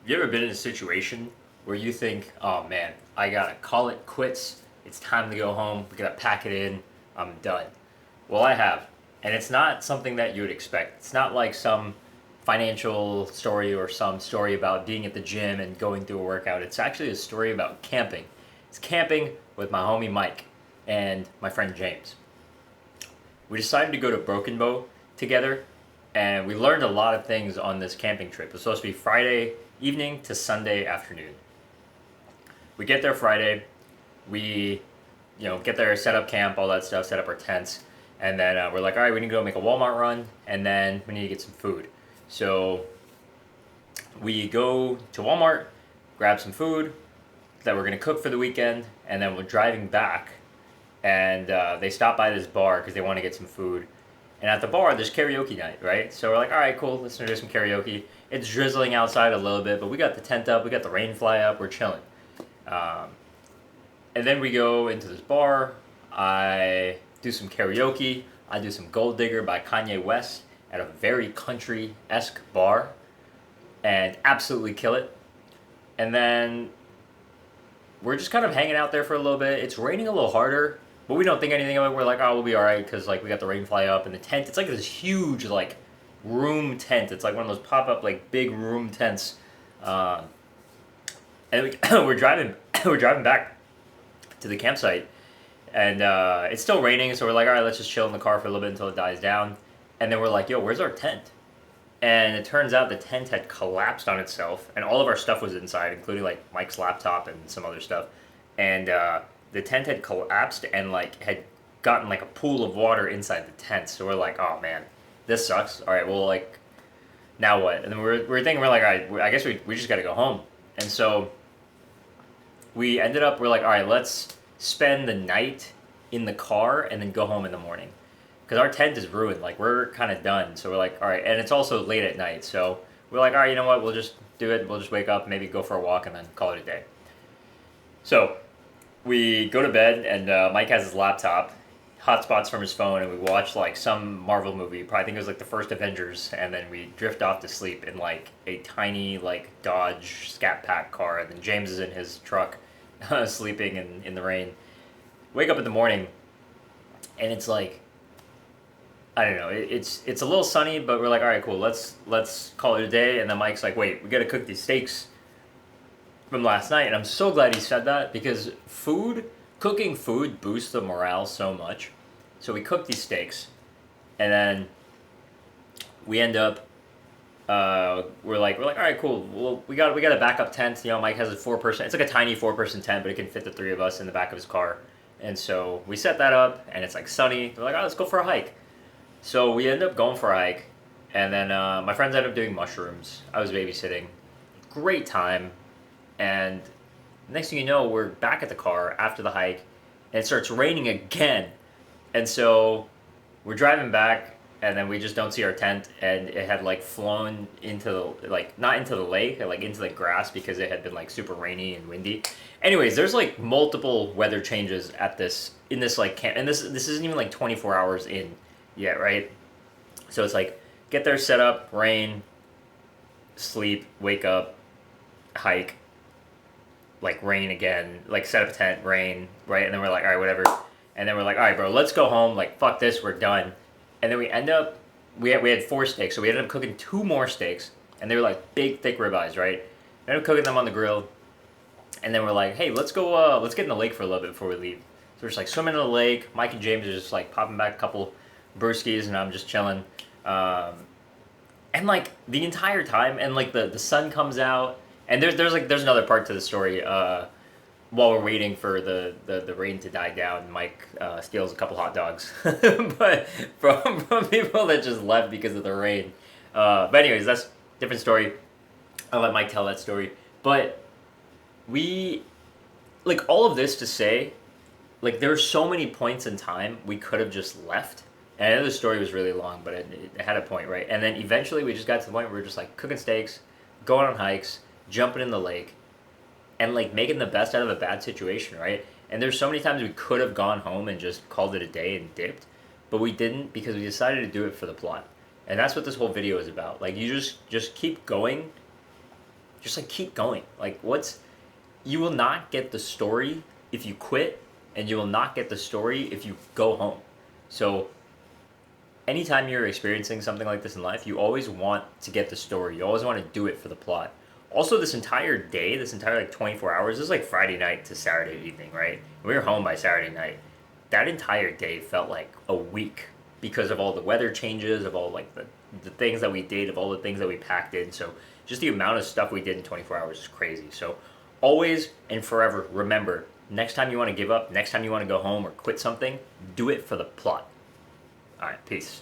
You ever been in a situation where you think, oh man, I gotta call it quits. It's time to go home. We gotta pack it in. I'm done. Well, I have. And it's not something that you would expect. It's not like some financial story or some story about being at the gym and going through a workout. It's actually a story about camping. It's camping with my homie Mike and my friend James. We decided to go to Broken Bow together, and we learned a lot of things on this camping trip. It was supposed to be Friday evening to Sunday afternoon. We get there Friday, we get there, set up camp, all that stuff, set up our tents, and then we're like, all right, we need to go make a Walmart run, and then we need to get some food. So we go to Walmart, grab some food that we're gonna cook for the weekend, and then we're driving back, and they stop by this bar because they want to get some food. And at the bar, there's karaoke night, right? So we're like, all right, cool, let's do some karaoke. It's drizzling outside a little bit, but we got the tent up, we got the rain fly up, we're chilling. Um, and then we go into this bar. I do some karaoke. I do some Gold Digger by Kanye West at a very country-esque bar and absolutely kill it. And then we're just kind of hanging out there for a little bit. It's raining a little harder, but we don't think anything of it. We're like, oh, we'll be all right because like we got the rain fly up and the tent. It's like this huge like room tent. It's like one of those pop up like big room tents. Uh, and we're driving we're driving back to the campsite, and it's still raining. So we're like, all right, let's just chill in the car for a little bit until it dies down. And then we're like, yo, where's our tent? And it turns out the tent had collapsed on itself, and all of our stuff was inside, including like Mike's laptop and some other stuff. And the tent had collapsed and like had gotten like a pool of water inside the tent. So we're like, oh man, this sucks. All right, well like now what? And then we're thinking, we're like, all right, I guess we just got to go home. And so we ended up, we're like, all right, let's spend the night in the car and then go home in the morning. Because our tent is ruined. Like, we're kind of done. So we're like, all right. And it's also late at night. So we're like, all right, you know what? We'll just do it. We'll just wake up, maybe go for a walk, and then call it a day. So we go to bed, and Mike has his laptop, hotspots from his phone, and we watch, like, some Marvel movie. Probably think it was, like, the first Avengers. And then we drift off to sleep in, like, a tiny, like, Dodge Scat Pack car. And then James is in his truck, sleeping in the rain. Wake up in the morning, and it's, like, I don't know. It's a little sunny, but we're like, all right, cool. Let's call it a day. And then Mike's like, wait, we got to cook these steaks from last night. And I'm so glad he said that because cooking food boosts the morale so much. So we cook these steaks, and then we end up. We're like, all right, cool. Well, we got a backup tent. You know, Mike has a 4-person. It's like a tiny 4-person tent, but it can fit the three of us in the back of his car. And so we set that up, and it's like sunny. We're like, oh, let's go for a hike. So we ended up going for a hike, and then my friends ended up doing mushrooms. I was babysitting. Great time. And next thing you know, we're back at the car after the hike, and it starts raining again. And so we're driving back, and then we just don't see our tent, and it had like flown into like not into the lake, like into the grass because it had been like super rainy and windy. Anyways, there's like multiple weather changes in this like camp, and this isn't even like 24 hours in yet, right? So it's like get there, set up, rain, sleep, wake up, hike, like rain again, like set up a tent, rain, right? And then we're like, all right, whatever. And then we're like, all right, bro, let's go home. Like, fuck this, we're done. And then we had 4 steaks, so we ended up cooking 2 more steaks, and they were like big, thick ribeyes, right? We ended up cooking them on the grill, and then we're like, hey, let's go, let's get in the lake for a little bit before we leave. So we're just like swimming in the lake. Mike and James are just like popping back a couple brewskis, and I'm just chilling. And like the entire time, and like the sun comes out, and there's another part to the story. While we're waiting for the rain to die down, Mike steals a couple hot dogs, but from people that just left because of the rain. But anyways, that's a different story. I'll let Mike tell that story. But we, like all of this to say, like there's so many points in time we could have just left. And I know the story was really long, but it had a point, right? And then eventually we just got to the point where we were just like cooking steaks, going on hikes, jumping in the lake, and like making the best out of a bad situation, right? And there's so many times we could have gone home and just called it a day and dipped, but we didn't because we decided to do it for the plot. And that's what this whole video is about. Like you just keep going just like keep going. Like you will not get the story if you quit, and you will not get the story if you go home. So anytime you're experiencing something like this in life, you always want to get the story. You always want to do it for the plot. Also, this entire day, this entire like 24 hours, this is like Friday night to Saturday evening, right? We were home by Saturday night. That entire day felt like a week because of all the weather changes, of all like the things that we did, of all the things that we packed in. So just the amount of stuff we did in 24 hours is crazy. So always and forever remember, next time you want to give up, next time you want to go home or quit something, do it for the plot. All right, peace.